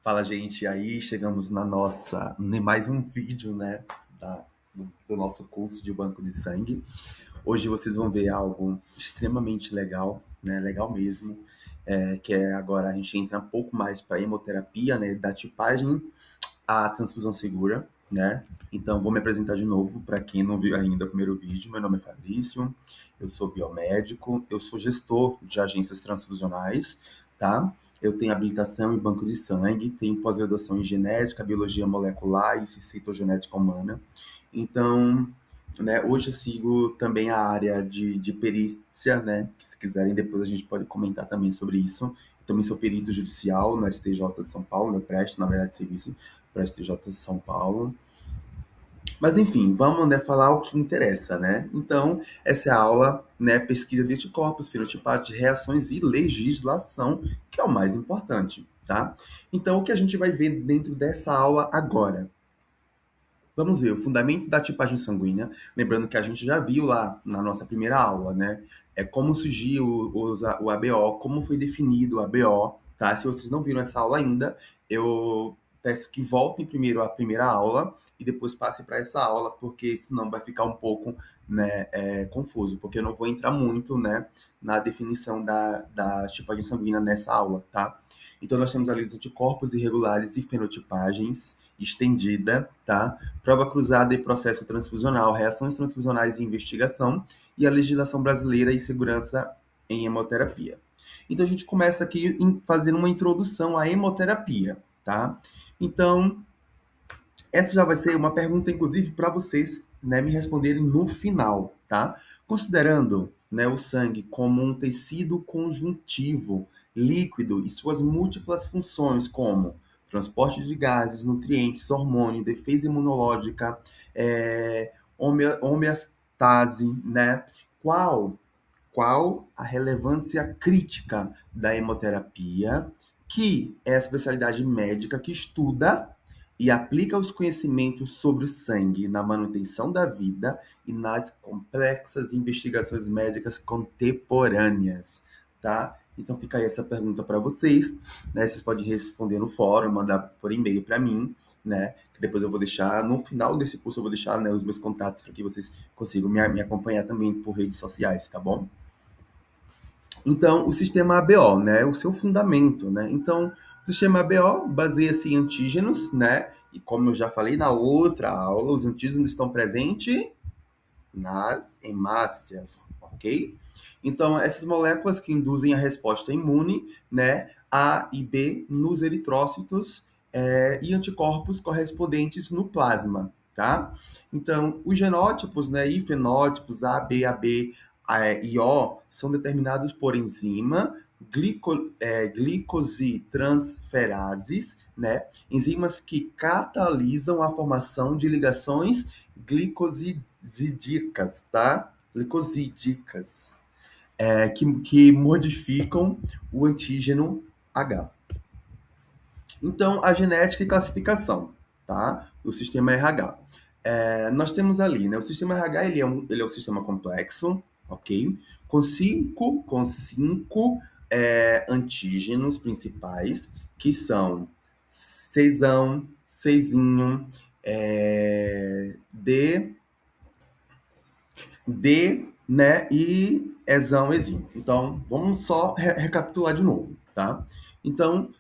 Fala, gente, aí chegamos na nossa, mais um vídeo, né, do nosso curso de banco de sangue. Hoje vocês vão ver algo extremamente legal, né, legal mesmo, que é agora a gente entra um pouco mais para hemoterapia, né, da tipagem à transfusão segura, né. Então, vou me apresentar de novo para quem não viu ainda o primeiro vídeo. Meu nome é Fabrício, eu sou biomédico, eu sou gestor de agências transfusionais, tá? Eu tenho habilitação em banco de sangue, tenho pós-graduação em genética, biologia molecular e citogenética humana. Então, né, hoje eu sigo também a área de perícia, né? Que se quiserem, depois a gente pode comentar também sobre isso. Eu também sou perito judicial no STJ de São Paulo, eu presto, na verdade, serviço para o STJ de São Paulo. Mas enfim, vamos, né, falar o que interessa, né? Então, essa é a aula, né, pesquisa de anticorpos, fenotipagem de reações e legislação, que é o mais importante, tá? Então, o que a gente vai ver dentro dessa aula agora? Vamos ver o fundamento da tipagem sanguínea, lembrando que a gente já viu lá na nossa primeira aula, né? É como surgiu o ABO, como foi definido o ABO, tá? Se vocês não viram essa aula ainda, eu peço que voltem primeiro à primeira aula e depois passem para essa aula, porque senão vai ficar um pouco, né, confuso, porque eu não vou entrar muito, né, na definição da tipagem sanguínea nessa aula, tá? Então, nós temos ali os anticorpos irregulares e fenotipagens estendida, tá? Prova cruzada e processo transfusional, reações transfusionais e investigação, e a legislação brasileira e segurança em hemoterapia. Então, a gente começa aqui fazendo uma introdução à hemoterapia, tá? Então, essa já vai ser uma pergunta, inclusive, para vocês, né, me responderem no final, tá? Considerando, né, o sangue como um tecido conjuntivo, líquido e suas múltiplas funções, como transporte de gases, nutrientes, hormônio, defesa imunológica, homeostase, né? Qual a relevância crítica da hemoterapia, que é a especialidade médica que estuda e aplica os conhecimentos sobre o sangue na manutenção da vida e nas complexas investigações médicas contemporâneas, tá? Então fica aí essa pergunta para vocês, né? Vocês podem responder no fórum, mandar por e-mail para mim, né? Depois eu vou deixar, no final desse curso eu vou deixar, né, os meus contatos para que vocês consigam me acompanhar também por redes sociais, tá bom? Então, o sistema ABO, né, o seu fundamento, né? Então, o sistema ABO baseia-se em antígenos, né? E como eu já falei na outra aula, os antígenos estão presentes nas hemácias, ok? Então, essas moléculas que induzem a resposta imune, né, A e B nos eritrócitos e anticorpos correspondentes no plasma, tá? Então, os genótipos, né, e fenótipos A, B, AB e O são determinados por enzima, glicositransferases, né, enzimas que catalisam a formação de ligações glicosídicas, tá? Glicosídicas, que modificam o antígeno H. Então, a genética e classificação, tá? Do sistema RH. Nós temos ali, né? O sistema RH ele é um sistema complexo, ok? Com cinco antígenos principais, que são Czão, Czinho, D, né, e Ezão, Ezinho. Então, vamos só recapitular de novo, tá? Então,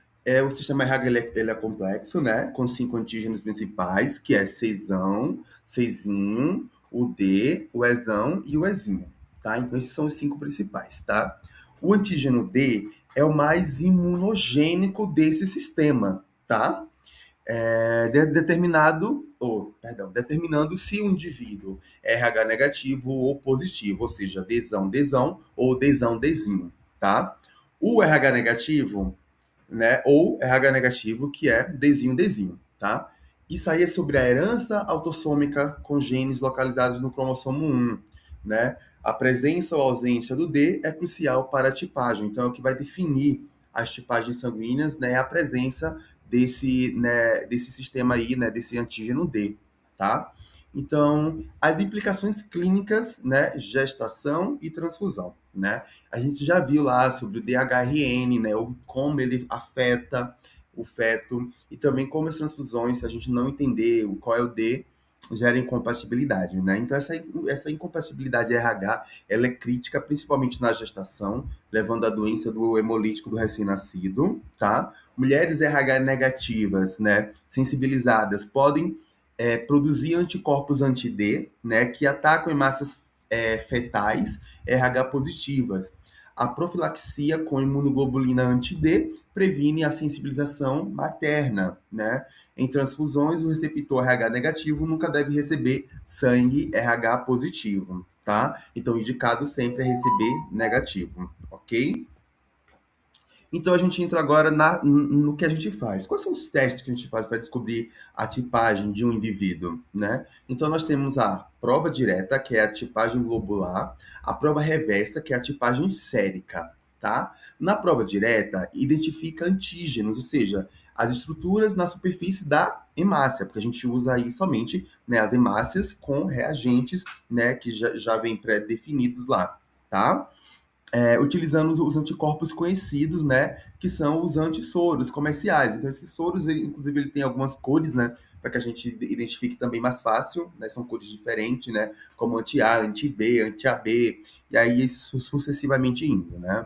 o sistema RH ele é complexo, né, com 5 antígenos principais, que é Czão, Czinho, o D, o Ezão e o Ezinho, tá? Então, esses são os 5 principais, tá? O antígeno D é o mais imunogênico desse sistema, tá? Determinando se o indivíduo é RH negativo ou positivo, ou seja, Dzão, Dzão ou Dzão, Dzinho, tá? O RH negativo, né, ou RH negativo, que é Dzinho, Dzinho, tá? Isso aí é sobre a herança autossômica com genes localizados no cromossomo 1, né? A presença ou ausência do D é crucial para a tipagem, então é o que vai definir as tipagens sanguíneas, né, a presença desse sistema aí, né, desse antígeno D, tá? Então, as implicações clínicas, né, gestação e transfusão, né? A gente já viu lá sobre o DHRN, né, como ele afeta o feto, e também como as transfusões, se a gente não entender qual é o D, gera incompatibilidade, né? Então, essa incompatibilidade RH, ela é crítica principalmente na gestação, levando à doença do hemolítico do recém-nascido, tá? Mulheres RH negativas, né, sensibilizadas, podem produzir anticorpos anti-D, né, que atacam hemácias fetais RH positivas. A profilaxia com imunoglobulina anti-D previne a sensibilização materna, né? Em transfusões, o receptor RH negativo nunca deve receber sangue RH positivo, tá? Então, indicado sempre é receber negativo, ok? Então a gente entra agora no que a gente faz. Quais são os testes que a gente faz para descobrir a tipagem de um indivíduo, né? Então nós temos a prova direta, que é a tipagem globular, a prova reversa, que é a tipagem sérica, tá? Na prova direta, identifica antígenos, ou seja, as estruturas na superfície da hemácia, porque a gente usa aí somente, né, as hemácias com reagentes, né, que já vem pré-definidos lá, tá? Utilizando os anticorpos conhecidos, né, que são os antissoros comerciais. Então, esses soros, inclusive, ele tem algumas cores, né, para que a gente identifique também mais fácil, né, são cores diferentes, né, como anti-A, anti-B, anti-AB, e aí isso sucessivamente indo, né.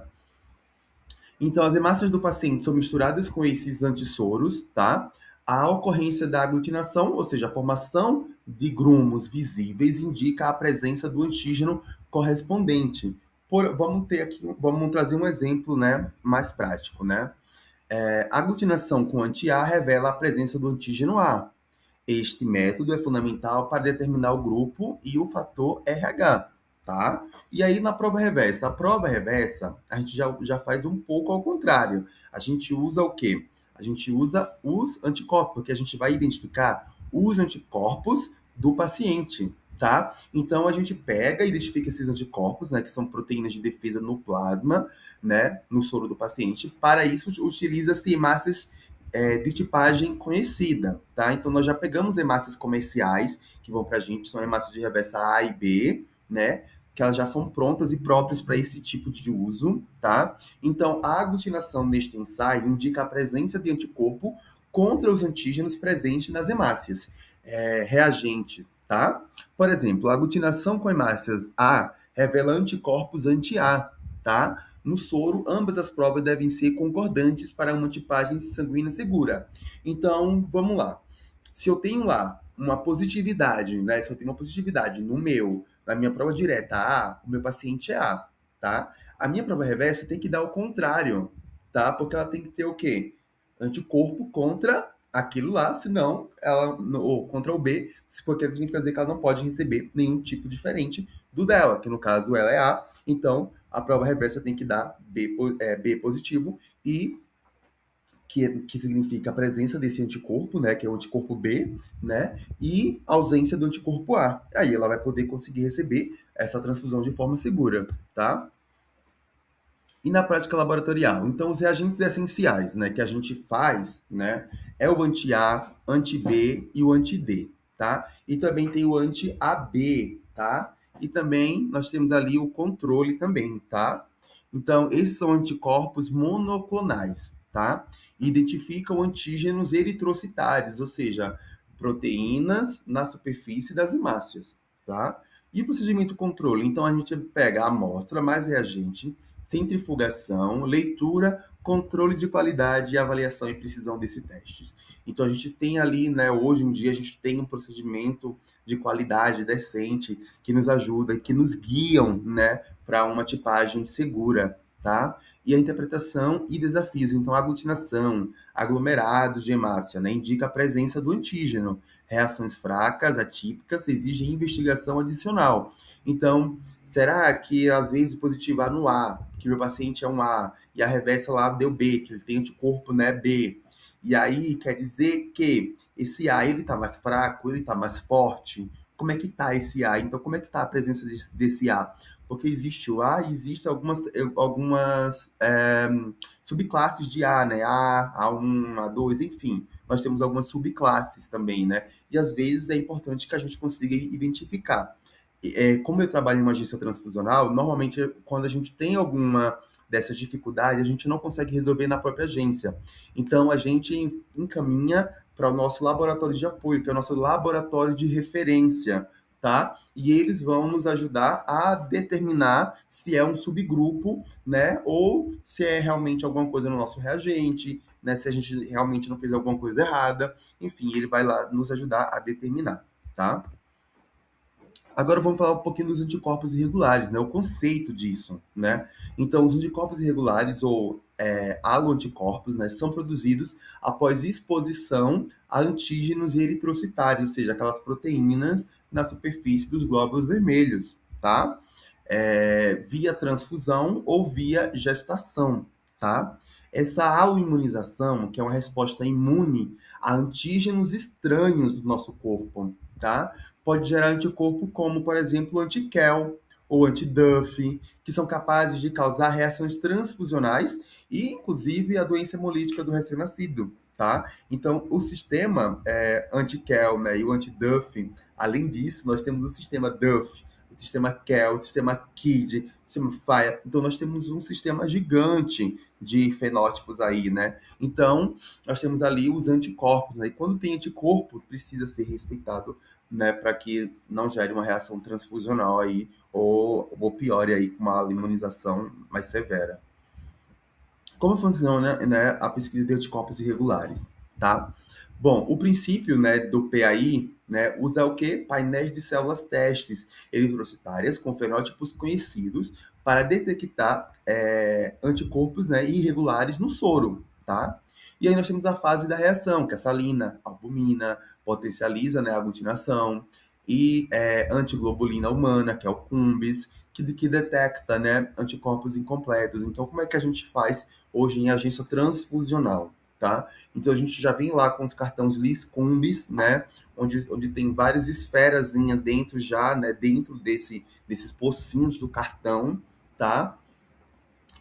Então, as hemácias do paciente são misturadas com esses antissoros, tá? A ocorrência da aglutinação, ou seja, a formação de grumos visíveis, indica a presença do antígeno correspondente. Vamos ter aqui, vamos trazer um exemplo, né, mais prático, né? A aglutinação com anti-A revela a presença do antígeno A. Este método é fundamental para determinar o grupo e o fator RH, tá? E aí na prova reversa, a prova reversa, a gente já faz um pouco ao contrário. A gente usa o quê? A gente usa os anticorpos, porque a gente vai identificar os anticorpos do paciente, tá? Então a gente pega e identifica esses anticorpos, né, que são proteínas de defesa no plasma, né, no soro do paciente. Para isso utiliza-se hemácias de tipagem conhecida, tá? Então, nós já pegamos hemácias comerciais que vão para a gente, são hemácias de reversa A e B, né? Que elas já são prontas e próprias para esse tipo de uso, tá? Então, a aglutinação neste ensaio indica a presença de anticorpo contra os antígenos presentes nas hemácias. Reagente, tá? Por exemplo, a aglutinação com hemácias A revela anticorpos anti-A, tá? No soro, ambas as provas devem ser concordantes para uma tipagem sanguínea segura. Então, vamos lá. Se eu tenho lá uma positividade, né? Se eu tenho uma positividade na minha prova direta A, o meu paciente é A, tá? A minha prova reversa tem que dar o contrário, tá? Porque ela tem que ter o quê? Anticorpo contra aquilo lá, senão ela, ou contra o B, porque significa dizer que ela não pode receber nenhum tipo diferente do dela, que no caso ela é A, então a prova reversa tem que dar B positivo e que significa a presença desse anticorpo, né, que é o anticorpo B, né, e ausência do anticorpo A. Aí ela vai poder conseguir receber essa transfusão de forma segura, tá? E na prática laboratorial? Então, os reagentes essenciais, né, que a gente faz, né, é o anti-A, anti-B e o anti-D, tá? E também tem o anti-AB, tá? E também nós temos ali o controle também, tá? Então, esses são anticorpos monoclonais, tá? Identificam antígenos eritrocitários, ou seja, proteínas na superfície das hemácias, tá? E o procedimento controle? Então, a gente pega a amostra mais reagente, centrifugação, leitura, controle de qualidade e avaliação e precisão desse teste. Então a gente tem ali, né, hoje em dia a gente tem um procedimento de qualidade decente que nos ajuda e que nos guiam, né, para uma tipagem segura, tá? E a interpretação e desafios. Então, a aglutinação, aglomerados de hemácia, né, indica a presença do antígeno. Reações fracas, atípicas, exigem investigação adicional. Então, será que às vezes positivar no A, que meu paciente é um A, e a reversa lá deu B, que ele tem anticorpo, né, B. E aí quer dizer que esse A, ele tá mais fraco, ele tá mais forte? Como é que tá esse A? Então, como é que tá a presença desse A? Porque existe o A e existem algumas subclasses de A, né? A, A1, A2, enfim. Nós temos algumas subclasses também, né? E às vezes é importante que a gente consiga identificar. Como eu trabalho em uma agência transfusional, normalmente quando a gente tem alguma dessa dificuldade, a gente não consegue resolver na própria agência. Então, a gente encaminha para o nosso laboratório de apoio, que é o nosso laboratório de referência, tá? E eles vão nos ajudar a determinar se é um subgrupo, né? Ou se é realmente alguma coisa no nosso reagente, né? Se a gente realmente não fez alguma coisa errada. Enfim, ele vai lá nos ajudar a determinar, tá? Agora vamos falar um pouquinho dos anticorpos irregulares, né? O conceito disso, né? Então, os anticorpos irregulares ou aloanticorpos, né, são produzidos após exposição a antígenos eritrocitários, ou seja, aquelas proteínas na superfície dos glóbulos vermelhos, tá? Via transfusão ou via gestação, tá? Essa aloimunização, que é uma resposta imune a antígenos estranhos do nosso corpo, tá? Pode gerar anticorpo como, por exemplo, o anti-Kel ou anti-Duff, que são capazes de causar reações transfusionais e, inclusive, a doença hemolítica do recém-nascido, tá? Então, o sistema anti-Kel, né, e o anti-Duff, além disso, nós temos o sistema Duff, o sistema Kel, o sistema KID, o sistema FIRE. Então, nós temos um sistema gigante de fenótipos aí, né? Então, nós temos ali os anticorpos, né? E quando tem anticorpo, precisa ser respeitado, né, para que não gere uma reação transfusional aí, ou piore aí com uma imunização mais severa. Como funciona, né, a pesquisa de anticorpos irregulares, tá? Bom, o princípio, né, do PAI, né, usa o quê? Painéis de células testes eritrocitárias com fenótipos conhecidos para detectar anticorpos, né, irregulares no soro, tá? E aí nós temos a fase da reação, que é a salina, albumina, potencializa, né, a aglutinação, e antiglobulina humana, que é o CUMBIS, que detecta, né, anticorpos incompletos. Então, como é que a gente faz hoje em agência transfusional, tá? Então, a gente já vem lá com os cartões LIS-CUMBIS, né, onde tem várias esferazinhas dentro já, né, dentro desses pocinhos do cartão, tá?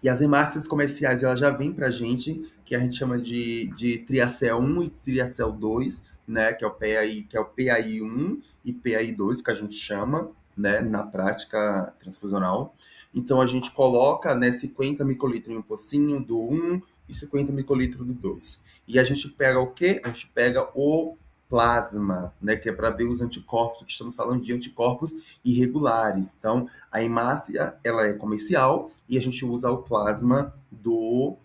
E as hemácias comerciais, ela já vem pra gente, que a gente chama de Triacel 1 e Triacel 2, né, que é o PAI, que é o PAI1 e PAI2, que a gente chama, né, na prática transfusional. Então, a gente coloca, né, 50 microlitros em um pocinho do 1 e 50 microlitros do 2. E a gente pega o quê? A gente pega o plasma, né, que é para ver os anticorpos, que estamos falando de anticorpos irregulares. Então, a hemácia, ela é comercial e a gente usa o plasma do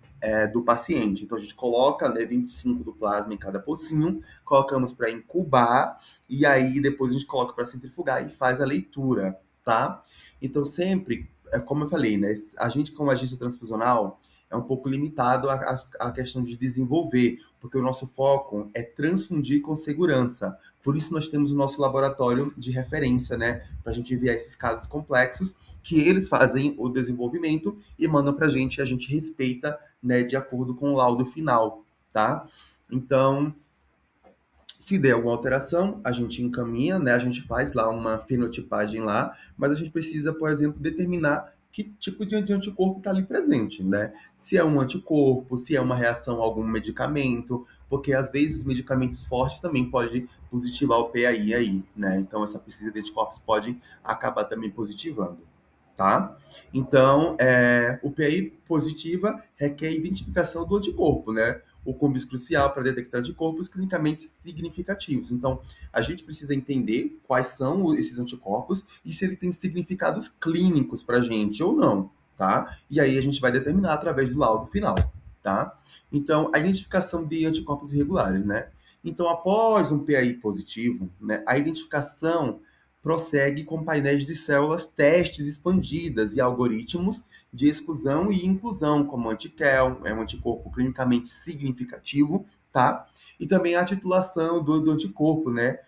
paciente. Então, a gente coloca, né, 25 do plasma em cada pocinho, colocamos para incubar e aí depois a gente coloca para centrifugar e faz a leitura, tá? Então, sempre, como eu falei, né, a gente, como agência transfusional, é um pouco limitado a questão de desenvolver, porque o nosso foco é transfundir com segurança. Por isso nós temos o nosso laboratório de referência, né, para a gente enviar esses casos complexos, que eles fazem o desenvolvimento e mandam para a gente respeita, né, de acordo com o laudo final, tá? Então, se der alguma alteração, a gente encaminha, né? A gente faz lá uma fenotipagem lá, mas a gente precisa, por exemplo, determinar que tipo de anticorpo está ali presente, né? Se é um anticorpo, se é uma reação a algum medicamento, porque às vezes medicamentos fortes também podem positivar o PAI aí, né? Então essa pesquisa de anticorpos pode acabar também positivando, tá? Então, o PAI positiva requer identificação do anticorpo, né? O CUMBIS crucial para detectar anticorpos clinicamente significativos. Então, a gente precisa entender quais são esses anticorpos e se ele tem significados clínicos para a gente ou não, tá? E aí a gente vai determinar através do laudo final, tá? Então, a identificação de anticorpos irregulares, né? Então, após um PAI positivo, né, a identificação prossegue com painéis de células testes expandidas e algoritmos de exclusão e inclusão, como anti-Kel, é um anticorpo clinicamente significativo, tá? E também a titulação do anticorpo, né?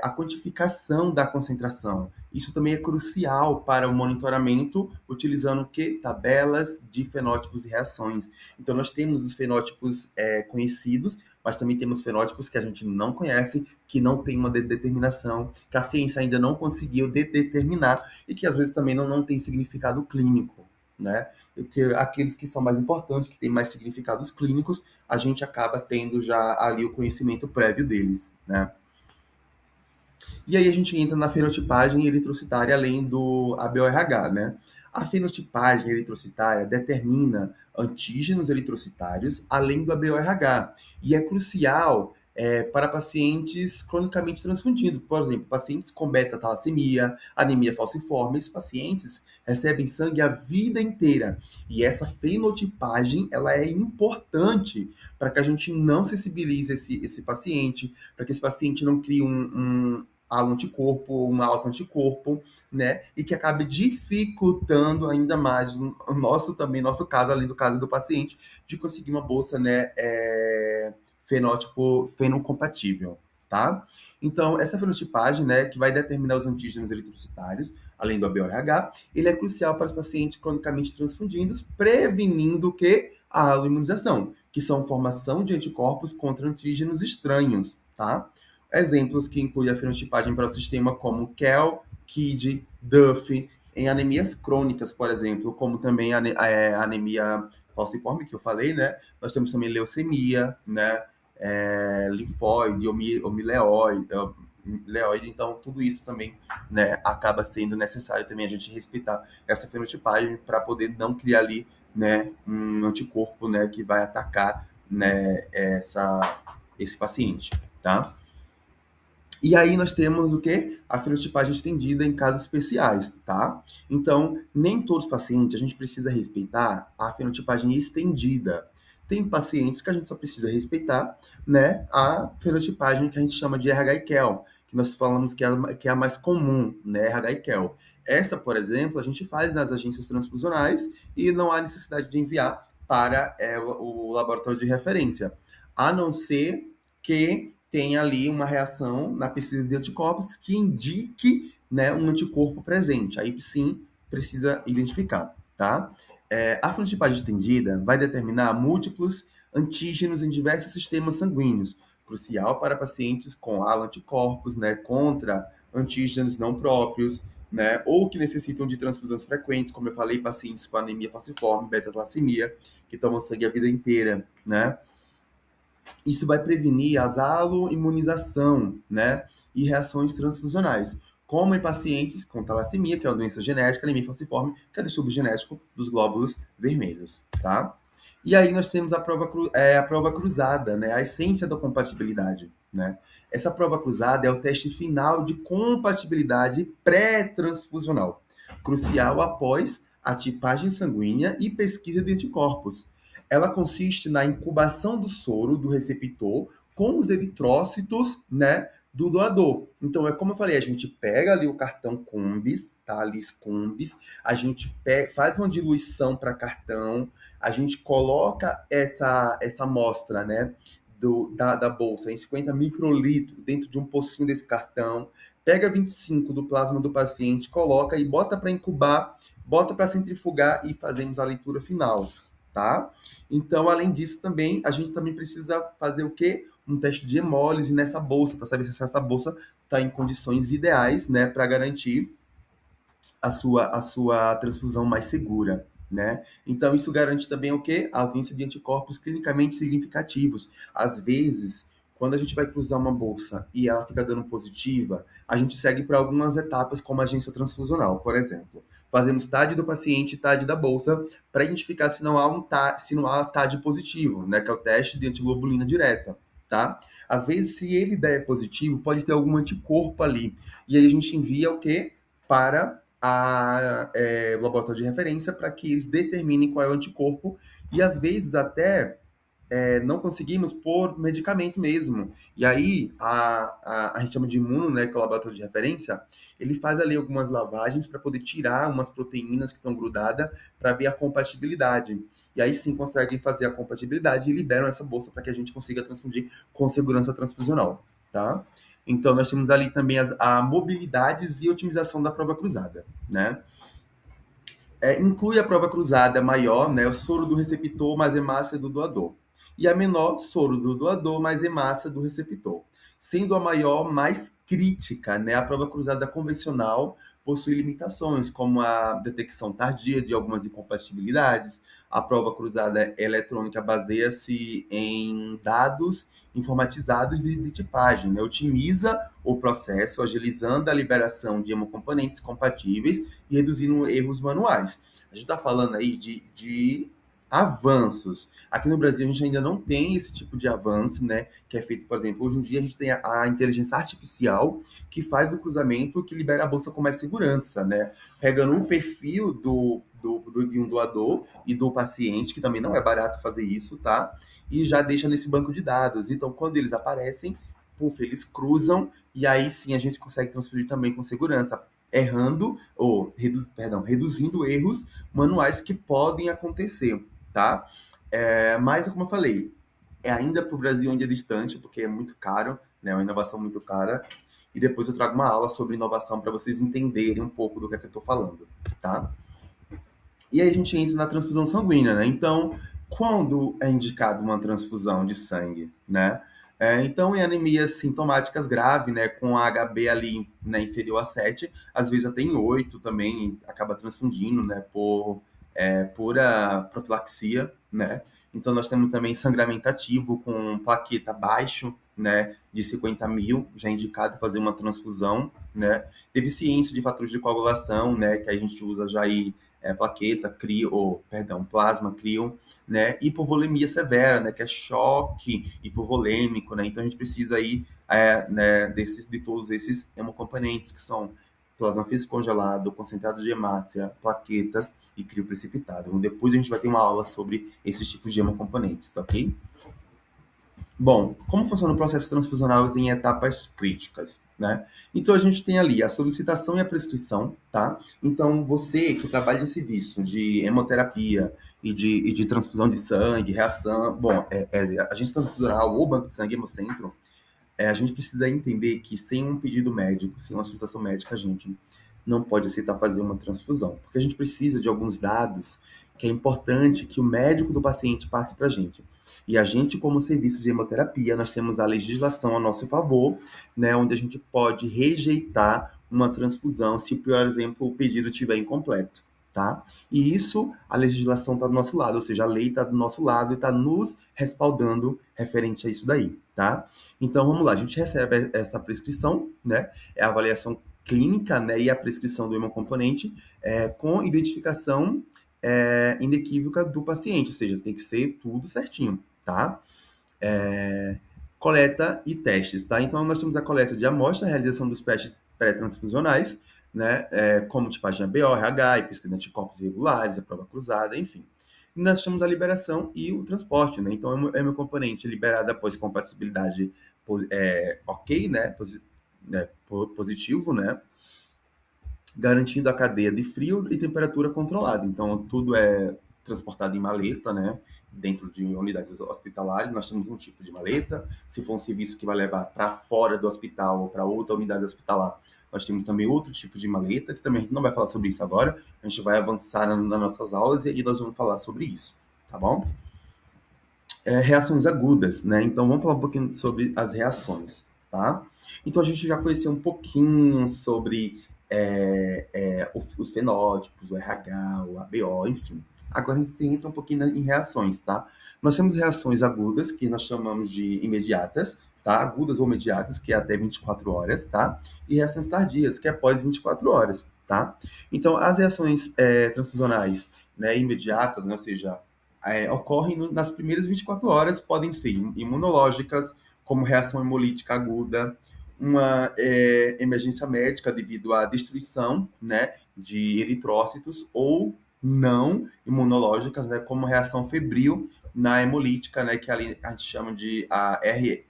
A quantificação da concentração. Isso também é crucial para o monitoramento, utilizando o quê? Tabelas de fenótipos e reações. Então, nós temos os fenótipos conhecidos, mas também temos fenótipos que a gente não conhece, que não tem uma determinação, que a ciência ainda não conseguiu determinar e que às vezes também não tem significado clínico, né? Porque aqueles que são mais importantes, que têm mais significados clínicos, a gente acaba tendo já ali o conhecimento prévio deles, né? E aí a gente entra na fenotipagem eritrocitária além do ABORH, né? A fenotipagem eritrocitária determina antígenos eritrocitários além do ABORH e é crucial para pacientes cronicamente transfundidos. Por exemplo, pacientes com beta-talassemia, anemia falciforme, esses pacientes recebem sangue a vida inteira. E essa fenotipagem ela é importante para que a gente não sensibilize esse paciente, para que esse paciente não crie um anticorpo, um autoanticorpo, né? E que acabe dificultando ainda mais nosso caso, além do caso do paciente, de conseguir uma bolsa, né, fenótipo fenocompatível, tá? Então, essa fenotipagem, né, que vai determinar os antígenos eritrocitários, além do ABORH, ele é crucial para os pacientes cronicamente transfundidos, prevenindo que a imunização, que são formação de anticorpos contra antígenos estranhos, tá? Exemplos que incluem a fenotipagem para o sistema como KEL, KID, DUF, em anemias crônicas, por exemplo, como também a anemia falciforme, que eu falei, né? Nós temos também leucemia, né? Linfóide, leóide, então tudo isso também, né, acaba sendo necessário também a gente respeitar essa fenotipagem para poder não criar ali, né, um anticorpo, né, que vai atacar, né, esse paciente, tá? E aí nós temos o quê? A fenotipagem estendida em casos especiais, tá? Então, nem todos os pacientes a gente precisa respeitar a fenotipagem estendida. Tem pacientes que a gente só precisa respeitar, né, a fenotipagem que a gente chama de RH e KEL, que nós falamos que é a mais comum, né, RH e KEL. Essa, por exemplo, a gente faz nas agências transfusionais e não há necessidade de enviar para o laboratório de referência, a não ser que tem ali uma reação na pesquisa de anticorpos que indique, né, um anticorpo presente. Aí sim precisa identificar, tá? A fenotipagem estendida vai determinar múltiplos antígenos em diversos sistemas sanguíneos, crucial para pacientes com anticorpos, né, contra antígenos não próprios, né, ou que necessitam de transfusões frequentes, como eu falei, pacientes com anemia falciforme, beta-talassemia, que tomam sangue a vida inteira, né? Isso vai prevenir as aloimunização, né, e reações transfusionais, como em pacientes com talassemia, que é uma doença genética, anemia falciforme, que é distúrbio genético dos glóbulos vermelhos, tá? E aí nós temos a prova cruzada, né, a essência da compatibilidade, né? Essa prova cruzada é o teste final de compatibilidade pré-transfusional, crucial após a tipagem sanguínea e pesquisa de anticorpos. Ela consiste na incubação do soro do receptor com os eritrócitos, né, do doador. Então, é como eu falei, a gente pega ali o cartão Combis, tá? Lis Combis, a gente faz uma diluição para cartão, a gente coloca essa amostra, né, da bolsa em 50 microlitros dentro de um pocinho desse cartão, pega 25 do plasma do paciente, coloca e bota para incubar, bota para centrifugar e fazemos a leitura final, tá? Então, além disso, também a gente também precisa fazer o quê? Um teste de hemólise nessa bolsa, para saber se essa bolsa está em condições ideais, né, para garantir a sua transfusão mais segura, né? Então, isso garante também o quê? A ausência de anticorpos clinicamente significativos. Às vezes, quando a gente vai cruzar uma bolsa e ela fica dando positiva, a gente segue para algumas etapas, como a agência transfusional, por exemplo. Fazemos TAD do paciente e TAD da bolsa para identificar se não há TAD positivo, né? Que é o teste de antiglobulina direta, tá? Às vezes, se ele der positivo, pode ter algum anticorpo ali. E aí a gente envia o quê? Para o laboratório de referência para que eles determinem qual é o anticorpo e às vezes até não conseguimos por medicamento mesmo. E aí a gente chama de imuno, né, que é o laboratório de referência, ele faz ali algumas lavagens para poder tirar umas proteínas que estão grudadas para ver a compatibilidade. E aí sim conseguem fazer a compatibilidade e liberam essa bolsa para que a gente consiga transfundir com segurança transfusional, tá? Então, nós temos ali também a mobilidades e otimização da prova cruzada, né? Inclui a prova cruzada maior, né? O soro do receptor mais hemácia do doador. E a menor, soro do doador mais hemácia do receptor. sendo a maior mais crítica, né? A prova cruzada convencional possui limitações, como a detecção tardia de algumas incompatibilidades. A prova cruzada eletrônica baseia-se em dados informatizados de tipagem, né? Otimiza o processo, agilizando a liberação de hemocomponentes compatíveis e reduzindo erros manuais. A gente está falando aí de avanços. Aqui no Brasil a gente ainda não tem esse tipo de avanço, né? Que é feito, por exemplo, hoje em dia a gente tem a inteligência artificial que faz o cruzamento que libera a bolsa com mais segurança, né? Pegando o perfil de um doador e do paciente, que também não é barato fazer isso, tá? E já deixa nesse banco de dados. Então, quando eles aparecem, puf, eles cruzam e aí sim a gente consegue transferir também com segurança, errando, reduzindo erros manuais que podem acontecer, tá? Mas, como eu falei, ainda para o Brasil ainda é distante, porque é muito caro, né? É uma inovação muito cara. E depois eu trago uma aula sobre inovação para vocês entenderem um pouco do que é que eu estou falando, tá? E aí a gente entra na transfusão sanguínea, né? Então, quando é indicado uma transfusão de sangue, né? Então, em anemias sintomáticas graves, né, com a HB ali, né, inferior a 7, às vezes até em 8 também, acaba transfundindo, né, por pura profilaxia, né? Então, nós temos também sangramento ativo com plaqueta baixo, né, de 50 mil, já é indicado fazer uma transfusão, né? Deficiência de fatores de coagulação, né, que a gente usa já aí plaqueta, plasma, crio, né? Hipovolemia severa, né? Que é choque hipovolêmico, né? Então a gente precisa aí, né, de todos esses hemocomponentes que são plasma físico congelado, concentrado de hemácia, plaquetas e crio precipitado. Então, depois a gente vai ter uma aula sobre esses tipos de hemocomponentes, ok? Bom, como funciona o processo transfusional em etapas críticas, né? Então a gente tem ali a solicitação e a prescrição, tá? Então você que trabalha em serviço de hemoterapia e de transfusão de sangue, reação, bom, agente transfusional ou banco de sangue, hemocentro, a gente precisa entender que sem um pedido médico, sem uma solicitação médica, a gente não pode aceitar fazer uma transfusão, porque a gente precisa de alguns dados que é importante que o médico do paciente passe para a gente. E a gente, como serviço de hemoterapia, nós temos a legislação a nosso favor, né, onde a gente pode rejeitar uma transfusão se, por exemplo, o pedido estiver incompleto, tá? E isso, a legislação está do nosso lado, ou seja, a lei está do nosso lado e está nos respaldando referente a isso daí, tá? Então, vamos lá, a gente recebe essa prescrição, né? É a avaliação clínica, né? E a prescrição do hemocomponente com identificação inequívoca do paciente, ou seja, tem que ser tudo certinho, tá? Coleta e testes, tá? Então, nós temos a coleta de amostra, a realização dos testes pré-transfusionais, né? Como tipagem ABO, RH, pesquisa de anticorpos regulares, a prova cruzada, enfim. E nós temos a liberação e o transporte, né? Então, é meu componente liberado após compatibilidade ok, né? Positivo, né? Garantindo a cadeia de frio e temperatura controlada. Então, tudo é transportado em maleta, né? Dentro de unidades hospitalares, nós temos um tipo de maleta. Se for um serviço que vai levar para fora do hospital ou para outra unidade hospitalar, nós temos também outro tipo de maleta, que também a gente não vai falar sobre isso agora. A gente vai avançar nas nossas aulas e aí nós vamos falar sobre isso, tá bom? Reações agudas, né? Então, vamos falar um pouquinho sobre as reações, tá? Então, a gente já conheceu um pouquinho sobre os fenótipos, o RH, o ABO, enfim. Agora a gente entra um pouquinho em reações, tá? Nós temos reações agudas, que nós chamamos de imediatas, tá? Agudas ou imediatas, que é até 24 horas, tá? E reações tardias, que é após 24 horas, tá? Então, as reações transfusionais, né, imediatas, né, ou seja, ocorrem nas primeiras 24 horas, podem ser imunológicas, como reação hemolítica aguda, uma emergência médica devido à destruição, né, de eritrócitos, ou não imunológicas, né, como reação febril na hemolítica, né, que ali a gente chama de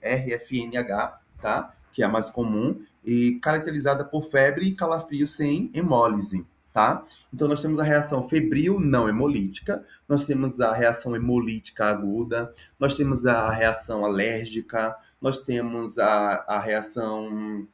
RFNH, tá, que é a mais comum, e caracterizada por febre e calafrio sem hemólise, tá? Então, nós temos a reação febril não hemolítica, nós temos a reação hemolítica aguda, nós temos a reação alérgica, nós temos a reação,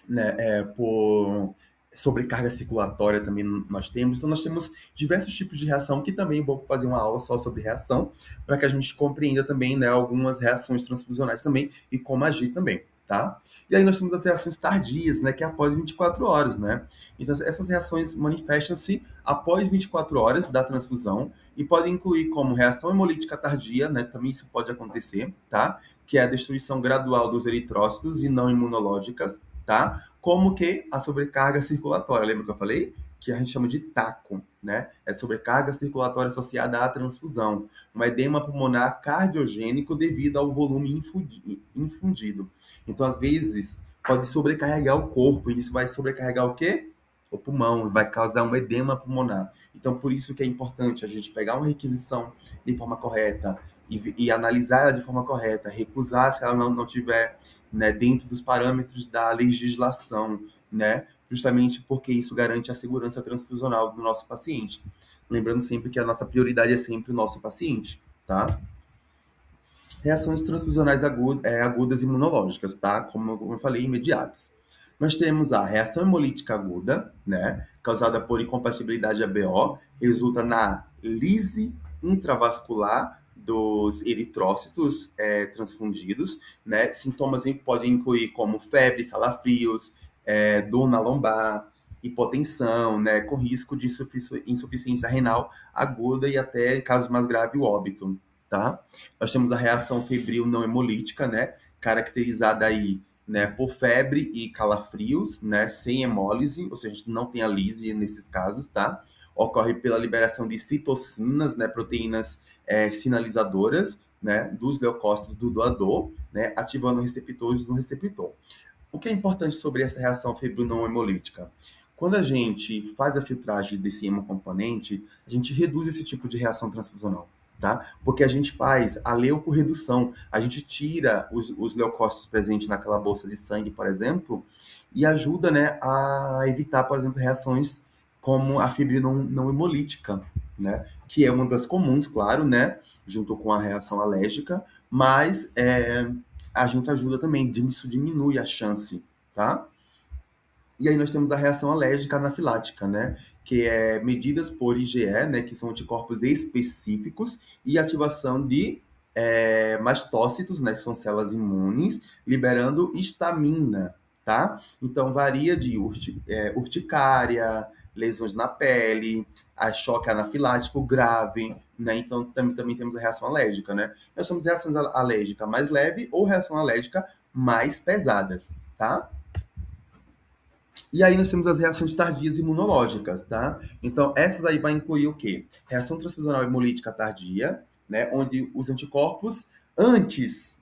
né, por sobrecarga circulatória também nós temos. Então, nós temos diversos tipos de reação que também vou fazer uma aula só sobre reação, para que a gente compreenda também, né, algumas reações transfusionais também e como agir também, tá? E aí nós temos as reações tardias, né, que é após 24 horas, né? Então, essas reações manifestam-se após 24 horas da transfusão e podem incluir como reação hemolítica tardia, né, também isso pode acontecer, tá? Que é a destruição gradual dos eritrócitos e não imunológicas, tá? Como que a sobrecarga circulatória, lembra que eu falei? Que a gente chama de TACO, né? É sobrecarga circulatória associada à transfusão, um edema pulmonar cardiogênico devido ao volume infundido. Então, às vezes, pode sobrecarregar o corpo, e isso vai sobrecarregar o quê? O pulmão, vai causar um edema pulmonar. Então, por isso que é importante a gente pegar uma requisição de forma correta e analisar ela de forma correta, recusar se ela não tiver, né, dentro dos parâmetros da legislação, né, justamente porque isso garante a segurança transfusional do nosso paciente. Lembrando sempre que a nossa prioridade é sempre o nosso paciente, tá? Reações transfusionais agudas imunológicas, tá? Como eu falei, imediatas. Nós temos a reação hemolítica aguda, né? Causada por incompatibilidade ABO, resulta na lise intravascular dos eritrócitos transfundidos, né? Sintomas podem incluir como febre, calafrios, dor na lombar, hipotensão, né? Com risco de insuficiência renal aguda e até, em casos mais graves, o óbito, tá? Nós temos a reação febril não hemolítica, né? Caracterizada aí, né, por febre e calafrios, né? Sem hemólise, ou seja, a gente não tem a lise nesses casos, tá? Ocorre pela liberação de citocinas, né? Proteínas sinalizadoras, né? Dos leucócitos do doador, né? Ativando receptores no receptor. O que é importante sobre essa reação febril não hemolítica? Quando a gente faz a filtragem desse hemocomponente, a gente reduz esse tipo de reação transfusional, tá? Porque a gente faz a leucorredução, a gente tira os leucócitos presentes naquela bolsa de sangue, por exemplo, e ajuda, né, a evitar, por exemplo, reações como a febril não hemolítica, né? Que é uma das comuns, claro, né? Junto com a reação alérgica, mas a gente ajuda também, isso diminui a chance, tá? E aí nós temos a reação alérgica anafilática, né? Que é medidas por IgE, né? Que são anticorpos específicos e ativação de mastócitos, né? Que são células imunes, liberando histamina, tá? Então varia de urticária, lesões na pele, a choque anafilático grave, né? Então também temos a reação alérgica, né? Nós temos reações alérgica mais leve ou reação alérgica mais pesadas, tá? E aí nós temos as reações tardias imunológicas, tá? Então, essas aí vai incluir o quê? Reação transfusional hemolítica tardia, né? Onde os anticorpos antes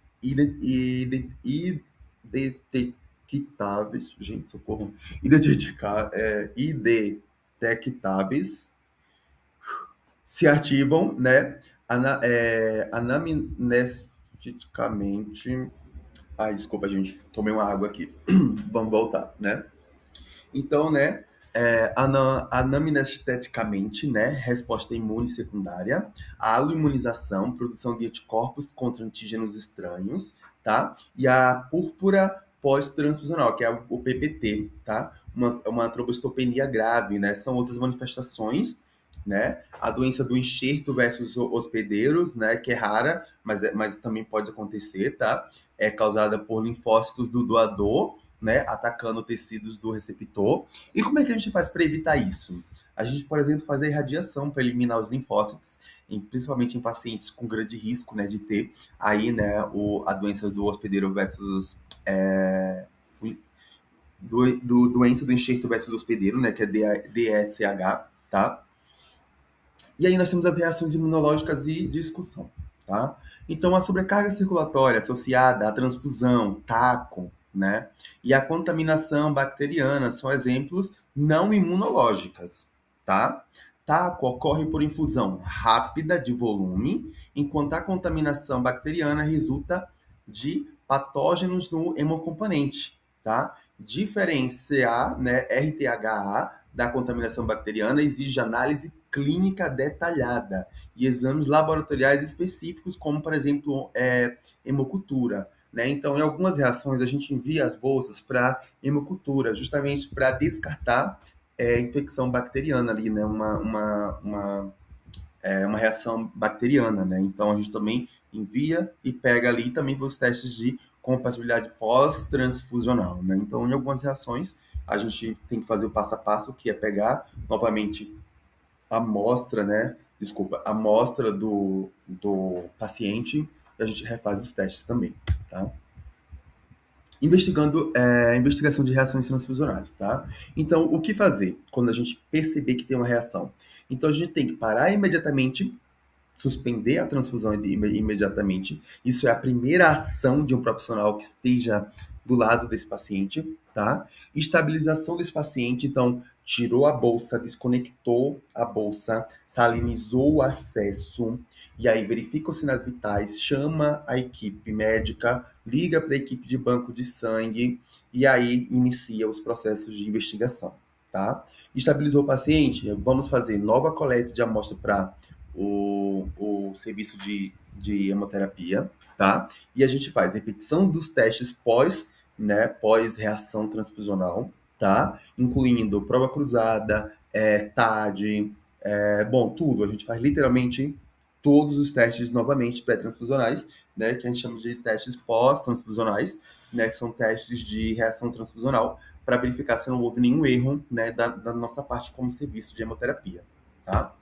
detectáveis, gente, socorro, idetectáveis se ativam, né? Anamnesticamente. Ai, desculpa, gente, tomei uma água aqui. Vamos voltar, né? Então, né, anamnesteticamente, né, resposta imune secundária, a aloimunização, produção de anticorpos contra antígenos estranhos, tá? E a púrpura pós-transfusional, que é o PPT, tá? Uma trombocitopenia grave, né? São outras manifestações, né? A doença do enxerto versus hospedeiros, né, que é rara, mas também pode acontecer, tá? É causada por linfócitos do doador, né, atacando tecidos do receptor. E como é que a gente faz para evitar isso? A gente, por exemplo, faz a irradiação para eliminar os linfócitos, principalmente em pacientes com grande risco, né, de ter aí, né, a doença do hospedeiro versus doença do enxerto versus hospedeiro, né, que é DSH, tá? E aí nós temos as reações imunológicas e discussão, tá? Então, a sobrecarga circulatória associada à transfusão, TACO, né? E a contaminação bacteriana são exemplos não imunológicas, tá? TACO ocorre por infusão rápida de volume, enquanto a contaminação bacteriana resulta de patógenos no hemocomponente, tá? Diferenciar, né, RTHA da contaminação bacteriana exige análise clínica detalhada e exames laboratoriais específicos, como, por exemplo, hemocultura, né? Então, em algumas reações, a gente envia as bolsas para hemocultura, justamente para descartar infecção bacteriana ali, né? Uma reação bacteriana, né? Então, a gente também envia e pega ali também os testes de compatibilidade pós-transfusional, né? Então, em algumas reações, a gente tem que fazer o passo a passo, que é pegar novamente a amostra, né? Desculpa, a amostra do paciente e a gente refaz os testes também, tá? Investigação de reações transfusionais, tá? Então, o que fazer quando a gente perceber que tem uma reação? Então, a gente tem que parar imediatamente, suspender a transfusão imediatamente. Isso é a primeira ação de um profissional que esteja do lado desse paciente, tá? Estabilização desse paciente, então, tirou a bolsa, desconectou a bolsa, salinizou o acesso, e aí verifica os sinais vitais, chama a equipe médica, liga para a equipe de banco de sangue, e aí inicia os processos de investigação, tá? Estabilizou o paciente, vamos fazer nova coleta de amostra para o serviço de hemoterapia, tá? E a gente faz repetição dos testes pós, né, pós-reação transfusional, tá? Incluindo prova cruzada, TAD, bom, tudo. A gente faz literalmente todos os testes novamente pré-transfusionais, né, que a gente chama de testes pós-transfusionais, né, que são testes de reação transfusional, para verificar se não houve nenhum erro, né, da nossa parte como serviço de hemoterapia, tá?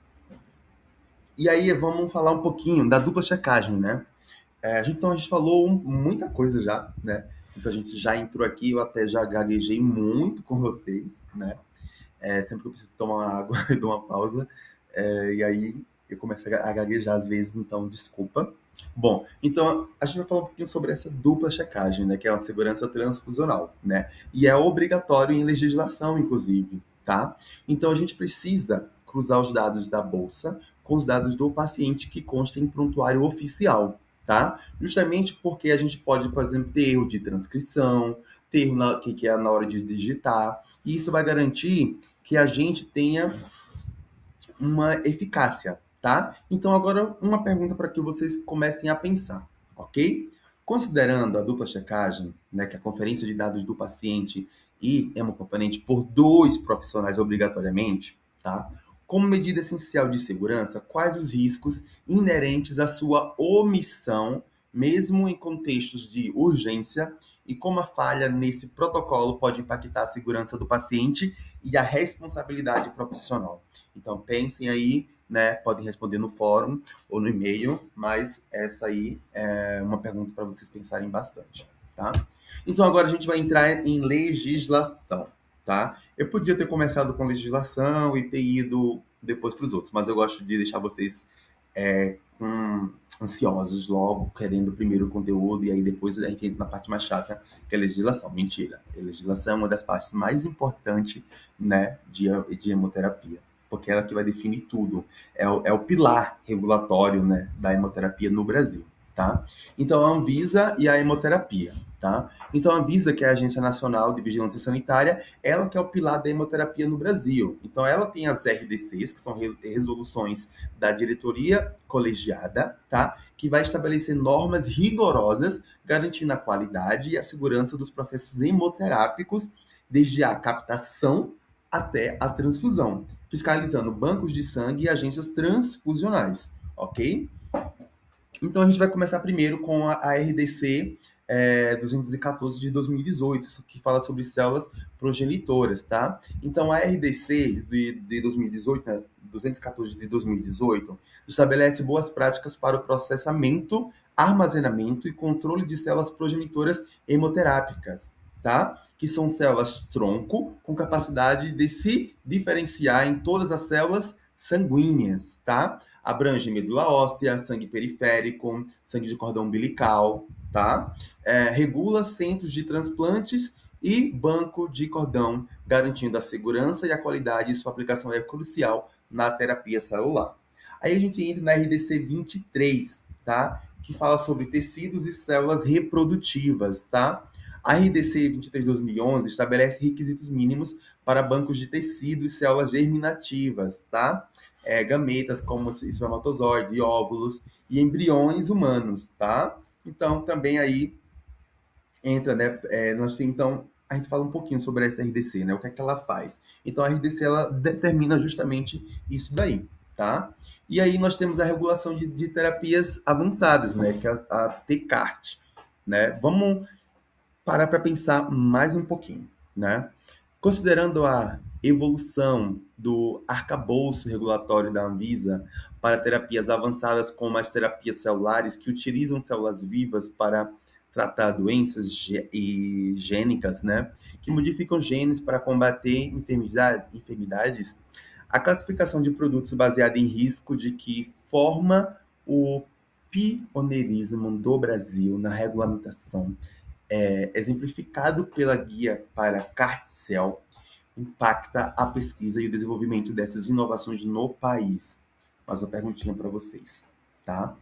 E aí vamos falar um pouquinho da dupla checagem, né? Então a gente falou muita coisa já, né? Então a gente já entrou aqui, eu até já gaguejei muito com vocês, né? Sempre que eu preciso tomar uma água, eu dou uma pausa. E aí eu começo a gaguejar às vezes, então desculpa. Bom, então a gente vai falar um pouquinho sobre essa dupla checagem, né? Que é uma segurança transfusional, né? E é obrigatório em legislação, inclusive, tá? Então a gente precisa cruzar os dados da bolsa com os dados do paciente que constam em prontuário oficial, tá? Justamente porque a gente pode, por exemplo, ter erro de transcrição, ter erro que é na hora de digitar, e isso vai garantir que a gente tenha uma eficácia, tá? Então, agora, uma pergunta para que vocês comecem a pensar, ok? Considerando a dupla checagem, né, que é a conferência de dados do paciente e hemocomponente por dois profissionais obrigatoriamente, tá? Como medida essencial de segurança, quais os riscos inerentes à sua omissão, mesmo em contextos de urgência, e como a falha nesse protocolo pode impactar a segurança do paciente e a responsabilidade profissional? Então pensem aí, né? Podem responder no fórum ou no e-mail, mas essa aí é uma pergunta para vocês pensarem bastante, tá? Então agora a gente vai entrar em legislação, tá? Eu podia ter começado com legislação e ter ido depois para os outros, mas eu gosto de deixar vocês ansiosos logo, querendo primeiro o conteúdo e aí depois a gente entra na parte mais chata, que é a legislação. Mentira. A legislação é uma das partes mais importantes, né, de hemoterapia, porque é ela que vai definir tudo. É o pilar regulatório, né, da hemoterapia no Brasil, tá? Então, a Anvisa e a hemoterapia, tá? Então, a Anvisa, que é a Agência Nacional de Vigilância Sanitária, ela que é o pilar da hemoterapia no Brasil. Então, ela tem as RDCs, que são resoluções da diretoria colegiada, tá? Que vai estabelecer normas rigorosas, garantindo a qualidade e a segurança dos processos hemoterápicos, desde a captação até a transfusão, fiscalizando bancos de sangue e agências transfusionais, ok? Então a gente vai começar primeiro com a RDC 214 de 2018, que fala sobre células progenitoras, tá? Então a RDC de 2018, né, 214 de 2018, estabelece boas práticas para o processamento, armazenamento e controle de células progenitoras hemoterápicas, tá? Que são células tronco com capacidade de se diferenciar em todas as células sanguíneas, tá? Abrange medula óssea, sangue periférico, sangue de cordão umbilical, tá? Regula centros de transplantes e banco de cordão, garantindo a segurança e a qualidade, e sua aplicação é crucial na terapia celular. Aí a gente entra na RDC 23, tá? Que fala sobre tecidos e células reprodutivas, tá? A RDC 23 de 2011 estabelece requisitos mínimos para bancos de tecido e células germinativas, tá? Gametas como espermatozoide, óvulos e embriões humanos, tá? Então, também aí entra, né? Então, a gente fala um pouquinho sobre essa RDC, né? O que é que ela faz? Então, a RDC, ela determina justamente isso daí, tá? E aí nós temos a regulação de terapias avançadas, né, que é a TCART, né? Vamos parar para pensar mais um pouquinho, né? Considerando a evolução do arcabouço regulatório da Anvisa para terapias avançadas como as terapias celulares que utilizam células vivas para tratar doenças gênicas, né, que modificam genes para combater enfermidades, a classificação de produtos baseada em risco de que forma o pioneirismo do Brasil na regulamentação exemplificado pela guia para Carticel, impacta a pesquisa e o desenvolvimento dessas inovações no país. Mais uma perguntinha para vocês, tá?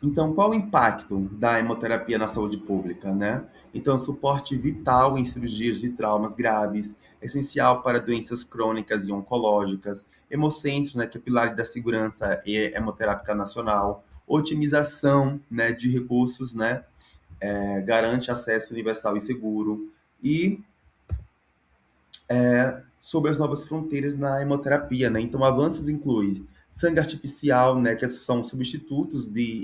Então, qual o impacto da hemoterapia na saúde pública, né? Então, suporte vital em cirurgias de traumas graves, essencial para doenças crônicas e oncológicas, Hemocentro, né, que é pilar da segurança hemoterápica nacional, otimização, né, de recursos, né, garante acesso universal e seguro, e sobre as novas fronteiras na hemoterapia, né? Então, avanços incluem sangue artificial, né, que são substitutos de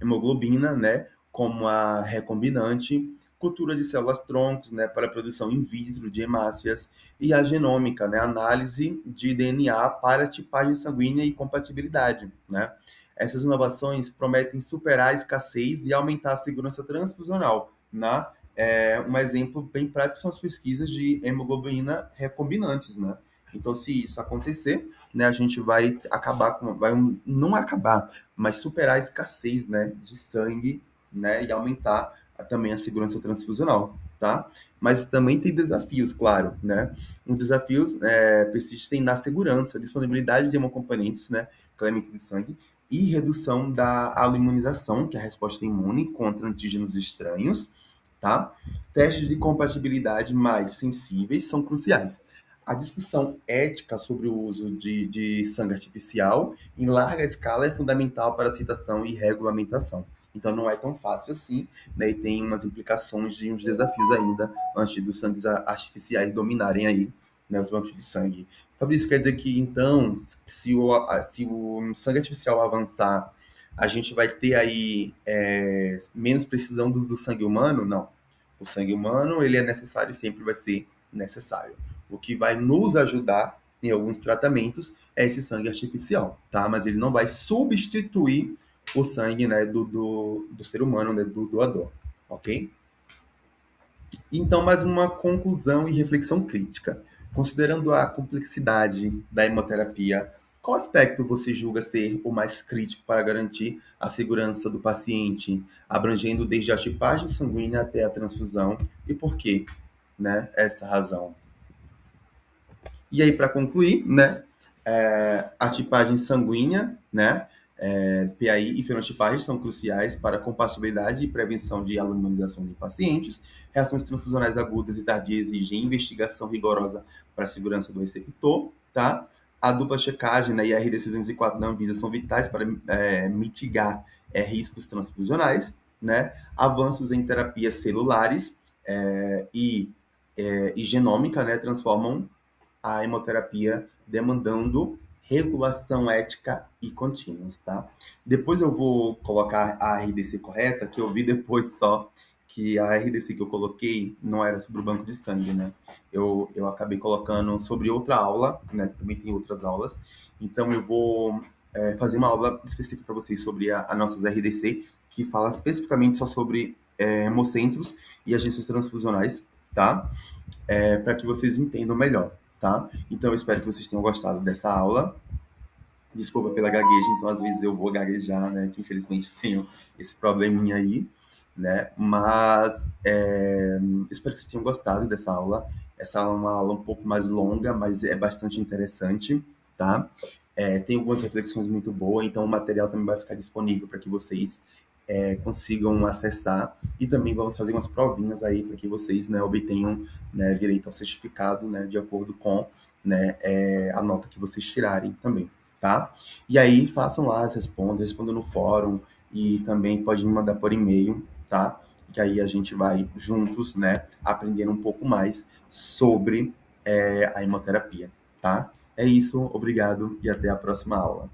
hemoglobina, né, como a recombinante, cultura de células-troncos, né, para a produção in vitro de hemácias, e a genômica, né, análise de DNA para tipagem sanguínea e compatibilidade, né? Essas inovações prometem superar a escassez e aumentar a segurança transfusional, né? Um exemplo bem prático são as pesquisas de hemoglobina recombinantes, né? Então, se isso acontecer, né, a gente vai acabar com, vai não acabar, mas superar a escassez, né, de sangue, né, e aumentar também a segurança transfusional, tá? Mas também tem desafios, claro, né? Os desafios persistem na segurança, disponibilidade de hemocomponentes, né, clínico de sangue, e redução da autoimunização, que é a resposta imune contra antígenos estranhos, tá? Testes de compatibilidade mais sensíveis são cruciais. A discussão ética sobre o uso de sangue artificial em larga escala é fundamental para a citação e regulamentação. Então não é tão fácil assim, né? E tem umas implicações de uns desafios ainda antes dos sangues artificiais dominarem aí, né, os bancos de sangue. Fabrício, quer dizer que então, se o sangue artificial avançar, a gente vai ter aí menos precisão do sangue humano? Não. O sangue humano, ele é necessário e sempre vai ser necessário. O que vai nos ajudar em alguns tratamentos é esse sangue artificial, tá? Mas ele não vai substituir o sangue, né, do ser humano, né, do doador, ok? Então, mais uma conclusão e reflexão crítica. Considerando a complexidade da hemoterapia, qual aspecto você julga ser o mais crítico para garantir a segurança do paciente, abrangendo desde a tipagem sanguínea até a transfusão, e por quê, né, essa razão? E aí, para concluir, né, a tipagem sanguínea, né, PAI e fenotipagem são cruciais para a compatibilidade e prevenção de aluminizações em pacientes. Reações transfusionais agudas e tardias exigem investigação rigorosa para a segurança do receptor, tá? A dupla checagem, né, e a RDC 204 da Anvisa são vitais para mitigar riscos transfusionais, né? Avanços em terapias celulares e genômica, né, transformam a hemoterapia demandando regulação ética e contínuas, tá? Depois eu vou colocar a RDC correta, que eu vi depois só que a RDC que eu coloquei não era sobre o banco de sangue, né? Eu acabei colocando sobre outra aula, né? Que também tem outras aulas. Então eu vou fazer uma aula específica para vocês sobre a nossas RDC, que fala especificamente só sobre hemocentros e agências transfusionais, tá? Para que vocês entendam melhor, tá? Então eu espero que vocês tenham gostado dessa aula. Desculpa pela gagueja, então às vezes eu vou gaguejar, né? Que infelizmente tenho esse probleminha aí, né? Mas espero que vocês tenham gostado dessa aula. Essa aula é uma aula um pouco mais longa, mas é bastante interessante, tá? Tem algumas reflexões muito boas, então o material também vai ficar disponível para que vocês consigam acessar, e também vamos fazer umas provinhas aí para que vocês, né, obtenham, né, direito ao certificado, né, de acordo com, né, a nota que vocês tirarem também, tá? E aí façam lá, respondam no fórum, e também pode me mandar por e-mail, tá? Que aí a gente vai juntos, né, aprendendo um pouco mais sobre a hemoterapia, tá? É isso, obrigado e até a próxima aula.